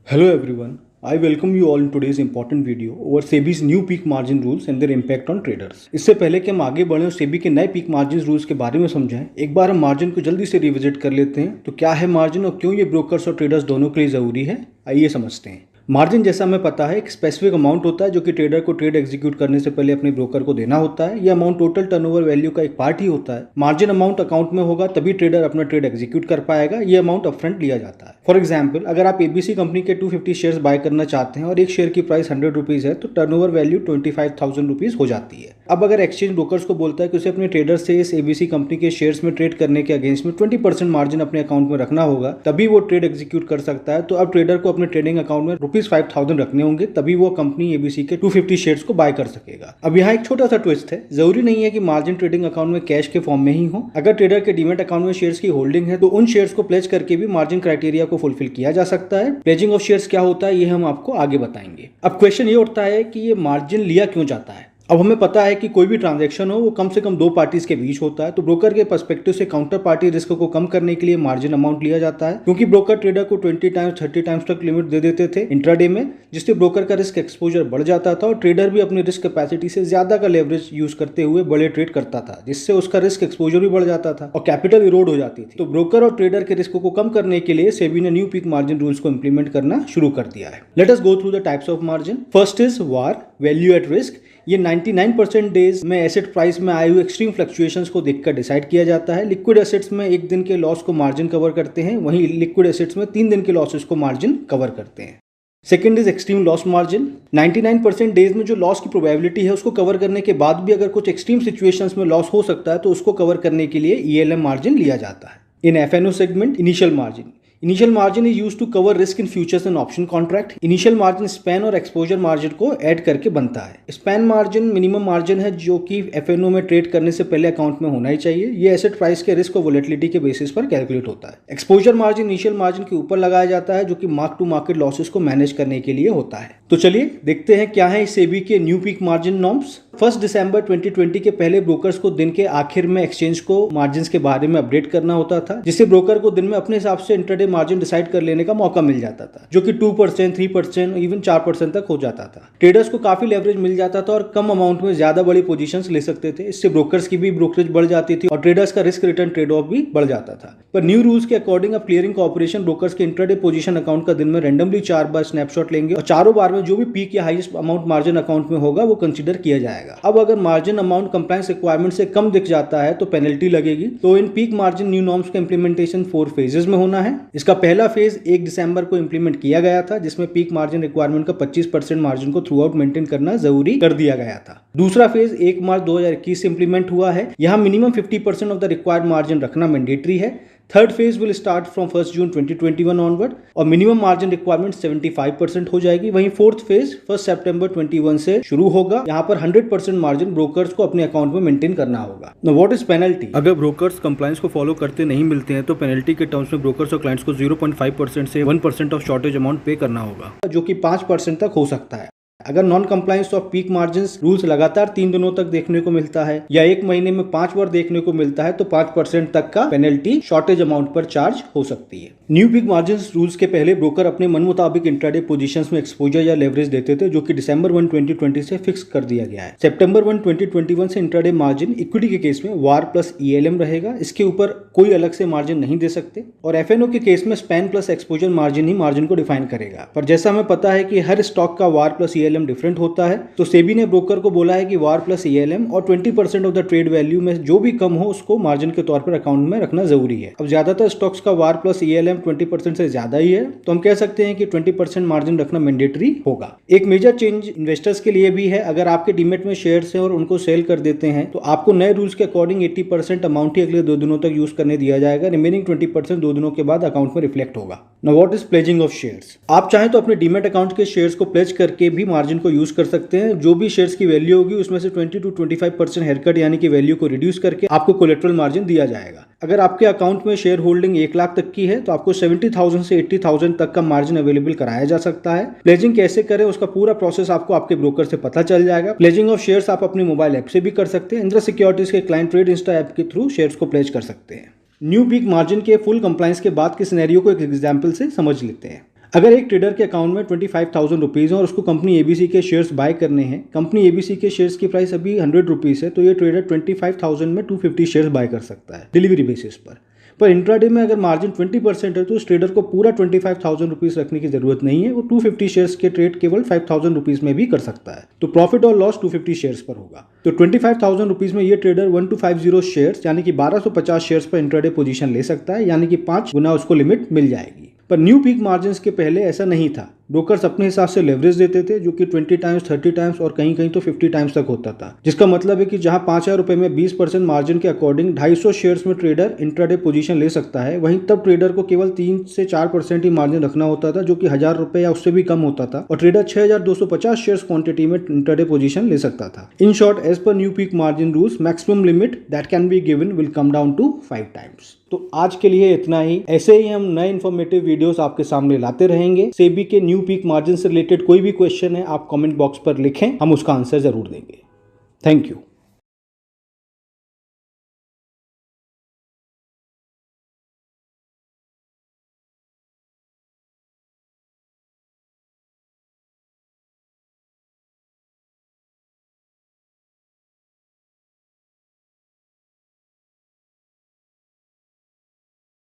Hello everyone, I welcome you all in today's important video over SEBI's new peak margin rules and their impact on traders। इससे पहले कि हम आगे बढ़ें और SEBI के नए पीक मार्जिन रूल्स के बारे में समझें, एक बार हम मार्जिन को जल्दी से रिविजिट कर लेते हैं। तो क्या है मार्जिन और क्यों ये ब्रोकर्स और ट्रेडर्स दोनों के लिए ज़रूरी है, आइए समझते हैं। मार्जिन जैसा हमें पता है एक स्पेसिफिक अमाउंट होता है जो कि ट्रेडर को ट्रेड एग्जीक्यूट करने से पहले अपने ब्रोकर को देना होता है। यह अमाउंट टोटल टर्नओवर वैल्यू का एक पार्ट ही होता है। मार्जिन अमाउंट अकाउंट में होगा तभी ट्रेडर अपना ट्रेड एग्जीक्यूट कर पाएगा। यह अमाउंट अपफ्रंट लिया जाता है। फॉर एग्जाम्पल, अगर आप एबीसी कंपनी के 250 शेयर्स बाय करना चाहते हैं और एक शेयर की प्राइस 100 रुपीज़ है तो टर्नओवर वैल्यू 25,000 रुपीज़ हो जाती है। अब अगर एक्सचेंज ब्रोकर्स को बोलता है कि उसे अपने ट्रेडर से इस एबीसी कंपनी के शेयर्स में ट्रेड करने के अगेंस्ट में 20% मार्जिन अपने अकाउंट में रखना होगा तभी वो ट्रेड एग्जीक्यूट कर सकता है। तो अब ट्रेडर को अपने ट्रेडिंग अकाउंट में ₹5,000 रखने होंगे तभी वो कंपनी एबीसी के 250 शेयर्स को बाय कर सकेगा। अब यहाँ एक छोटा सा ट्विस्ट है, जरूरी नहीं है कि मार्जिन ट्रेडिंग अकाउंट में कैश के फॉर्म में ही हो। अगर ट्रेडर के डीमैट अकाउंट में शेयर्स की होल्डिंग है तो उन शेयर्स को प्लेज करके भी मार्जिन क्राइटेरिया को फुलफिल किया जा सकता है। प्लेजिंग ऑफ शेयर्स क्या होता है ये हम आपको आगे बताएंगे। अब क्वेश्चन ये उठता है कि ये मार्जिन लिया क्यों जाता है। अब हमें पता है कि कोई भी ट्रांजैक्शन हो वो कम से कम दो पार्टीज के बीच होता है, तो ब्रोकर के पर्सपेक्टिव से काउंटर पार्टी रिस्क को कम करने के लिए मार्जिन अमाउंट लिया जाता है। क्योंकि ब्रोकर ट्रेडर को 20 टाइम्स 30 टाइम्स तक लिमिट दे देते थे इंट्राडे में, जिससे ब्रोकर का रिस्क एक्सपोजर बढ़ जाता था और ट्रेडर भी अपनी रिस्क कैपेसिटी से ज्यादा का लेवरेज यूज करते हुए बड़े ट्रेड करता था, जिससे उसका रिस्क एक्सपोजर भी बढ़ जाता था और कैपिटल इरोड हो जाती थी। तो ब्रोकर और ट्रेडर के रिस्क को कम करने के लिए सेबी ने न्यू पीक मार्जिन रूल्स को इंप्लीमेंट करना शुरू कर दिया है। Let us go through the types of margin. First is war, value at risk. ये 99% डेज में एसेट प्राइस में आए हुए एक्सट्रीम फ्लक्चुएशंस को देखकर डिसाइड किया जाता है। लिक्विड एसेट्स में एक दिन के लॉस को मार्जिन कवर करते हैं, वहीं लिक्विड एसेट्स में 3 दिन के लॉसेस को मार्जिन कवर करते हैं। Second is extreme loss margin. 99% days में जो लॉस की प्रोबेबिलिटी है उसको कवर करने के बाद भी अगर कुछ एक्सट्रीम सिचुएशंस में लॉस हो सकता है तो उसको कवर करने के लिए ईएलएम मार्जिन लिया जाता है। In FNO segment, initial margin. Initial margin is used to cover risk in futures and option contract. Initial margin span और एक्सपोजर मार्जिन को ऐड करके बनता है। स्पैन मार्जिन मिनिमम मार्जिन है जो कि एफएनओ में ट्रेड करने से पहले अकाउंट में होना ही चाहिए। ये एसेट प्राइस के रिस्क और वोलेटिलिटी के बेसिस पर कैलकुलेट होता है। एक्सपोजर मार्जिन इनिशियल मार्जिन के ऊपर लगाया जाता है जो कि मार्क टू मार्केट लॉसेस को मैनेज करने के लिए होता है। तो चलिए देखते हैं क्या है सेबी के न्यू पीक मार्जिन नॉर्म्स। 1 दिसंबर 2020 के पहले ब्रोकर्स को दिन के आखिर में एक्सचेंज को मार्जिन के बारे में अपडेट करना होता था, जिससे ब्रोकर को दिन में अपने हिसाब से इंट्राडे मार्जिन डिसाइड कर लेने का मौका मिल जाता था, जो कि 2%, 3%, इवन 4% तक हो जाता था। ट्रेडर्स को काफी लेवरेज मिल जाता था और कम अमाउंट में ज्यादा बड़ी पोजीशंस ले सकते थे। इससे ब्रोकर्स की भी ब्रोकरेज बढ़ जाती थी और ट्रेडर्स का रिस्क रिटर्न ट्रेड ऑफ भी बढ़ जाता था। पर न्यू रूल्स के अकॉर्डिंग अब क्लियरिंग कॉर्पोरेशन ब्रोकर्स के इंट्राडे पोजीशन अकाउंट का दिन में रैंडमली 4 बार स्नैपशॉट लेंगे और चारों बार में जो भी पीक या हाईएस्ट अमाउंट मार्जिन अकाउंट में होगा वो कंसीडर किया जाएगा। अब अगर मार्जिन अमाउंट कंप्लायंस रिक्वायरमेंट से कम दिख जाता है तो पेनल्टी लगेगी। तो in peak margin new norms का इंप्लीमेंटेशन 4 फेजेस में होना है। इसका पहला फेज 1 दिसंबर को इंप्लीमेंट किया गया था, जिसमें पीक मार्जिन रिक्वायरमेंट का 25% मार्जिन को थ्रू आउट मेंटेन करना जरूरी कर दिया गया था। दूसरा फेज 1 मार्च 2021 से इंप्लीमेंट हुआ है। यहाँ minimum 50% of the required margin रखना मैंडेटरी है। Third phase will start from 1 June 2021 onward और मिनिमम मार्जिन रिक्वायरमेंट 75% हो जाएगी। वहीं फोर्थ फेज 1 सितंबर 2021 से शुरू होगा। यहाँ पर 100% मार्जिन ब्रोकर्स को अपने अकाउंट में मेंटेन करना होगा। Now what is penalty? अगर ब्रोकर्स कंप्लायंस को फॉलो करते नहीं मिलते हैं तो पेनल्टी के टर्म्स में ब्रोकर्स और क्लाइंट्स को 0.5% से 1% ऑफ शॉर्टेज अमाउंट पे करना होगा, जो कि 5% तक हो सकता है। अगर non compliance off peak margin rules लगातार 3 दिनों तक देखने को मिलता है या 1 महीने में 5 बार देखने को मिलता है तो 5% तक का पेनल्टी शॉर्टेज अमाउंट पर चार्ज हो सकती है। न्यू पीक मार्जिन रूल्स के पहले ब्रोकर अपने मन मुताबिक इंट्राडे पोजीशंस में एक्सपोजर या लेवरेज देते थे, जो कि दिसंबर 1, 2020 से फिक्स कर दिया गया है। सितंबर 1, 2021 से इंट्राडे मार्जिन इक्विटी के केस में वार प्लस ईएलएम रहेगा। इसके ऊपर कोई अलग से मार्जिन नहीं दे सकते। और एफएनओ के केस में स्पैन प्लस एक्सपोजर मार्जिन ही मार्जिन को डिफाइन करेगा। पर जैसा हमें पता है कि हर स्टॉक का वार प्लस ईएलएम डिफरेंट होता है, तो सेबी ने ब्रोकर को बोला है कि वार प्लस ईएलएम और 20% ऑफ द ट्रेड वैल्यू में जो भी कम हो उसको मार्जिन के तौर पर अकाउंट में रखना जरूरी है। अब ज्यादातर स्टॉक्स का वार प्लस ईएलएम 20% से ज्यादा ही है, तो हम कह सकते हैं कि 20% मार्जिन रखना मैंडेटरी होगा। एक मेजर चेंज इन्वेस्टर्स के लिए भी है। अगर आपके डीमेट में शेयर्स हैं और उनको सेल कर देते हैं तो आपको नए रूल्स के अकॉर्डिंग 80% अमाउंट ही अगले 2 दिनों तक यूज करने दिया जाएगा। रिमेनिंग 20% 2 दिनों के बाद अकाउंट में रिफ्लेक्ट होगा। Now what is pledging of shares? आप चाहें तो अपने डीमेट अकाउंट के शेयर्स को प्लेज करके भी मार्जिन को यूज कर सकते हैं। जो भी शेयर्स की वैल्यू होगी उसमें से 20 to 25% हेयरकट यानी कि वैल्यू को रिड्यूस करके आपको कोलेटरल मार्जिन दिया जाएगा। अगर आपके अकाउंट में शेयर होल्डिंग 1 लाख तक की है तो आपको 70,000 से 80,000 तक का मार्जिन अवेलेबल कराया जा सकता है। प्लेजिंग कैसे करें उसका पूरा प्रोसेस आपको आपके ब्रोकर से पता चल जाएगा। प्लेजिंग ऑफ शेयर्स आप अपने मोबाइल ऐप से भी कर सकते हैं। इंद्रा सिक्योरिटीज के क्लाइंट ट्रेड इंस्टा ऐप के थ्रू शेयर्स को प्लेज कर सकते हैं। न्यू पीक मार्जिन के फुल कंप्लायंस के बाद के सिनेरियो को एक एग्जांपल से समझ लेते हैं। अगर एक ट्रेडर के अकाउंट में 25,000 रुपीज़ है और उसको कंपनी एबीसी के शेयर्स बाय करने हैं, कंपनी एबीसी के शेयर्स की प्राइस अभी 100 रुपीज़ है, तो ये ट्रेडर 25,000 में 250 शेयर्स बाय कर सकता है डिलीवरी बेसिस पर इंट्राडे में अगर मार्जिन 20% है तो उस ट्रेडर को पूरा 25,000 रुपीज़ रखने की जरूरत नहीं है। वो 250 शेयर्स के ट्रेड केवल 5,000 रुपीज़ में भी कर सकता है। तो प्रॉफिट और लॉस 250 शेयर्स पर होगा। तो 25,000 रुपीज़ में ये ट्रेडर 1250 शेयर्स यानी कि 1250 शेयर्स पर इंट्राडे पोजीशन ले सकता है, यानी कि 5 गुना उसको लिमिट मिल जाएगी। पर न्यू पीक मार्जिन के पहले ऐसा नहीं था। ब्रोकर्स अपने हिसाब से लेवरेज देते थे, जो कि 20 टाइम्स, 30 टाइम्स और कहीं कहीं तो 50 टाइम्स तक होता था, जिसका मतलब है कि जहां 5,000 रुपए में 20% मार्जिन के अकॉर्डिंग 250 शेयर्स में ट्रेडर इंट्राडे पोजीशन ले सकता है, वहीं तब ट्रेडर को केवल 3 से 4% ही मार्जिन रखना होता था, जो कि 1,000 रुपए या उससे भी कम होता था, और ट्रेडर 6,250 शेयर्स क्वांटिटी में इंट्राडे पोजीशन ले सकता था। In short, as per new peak margin rules, maximum limit that can be given will come down to 5 times. तो आज के लिए इतना ही। ऐसे ही हम नए इन्फॉर्मेटिव वीडियोस आपके सामने लाते रहेंगे। सेबी के न्यू पीक मार्जिन से रिलेटेड कोई भी क्वेश्चन है, आप कमेंट बॉक्स पर लिखें, हम उसका आंसर जरूर देंगे। Thank you.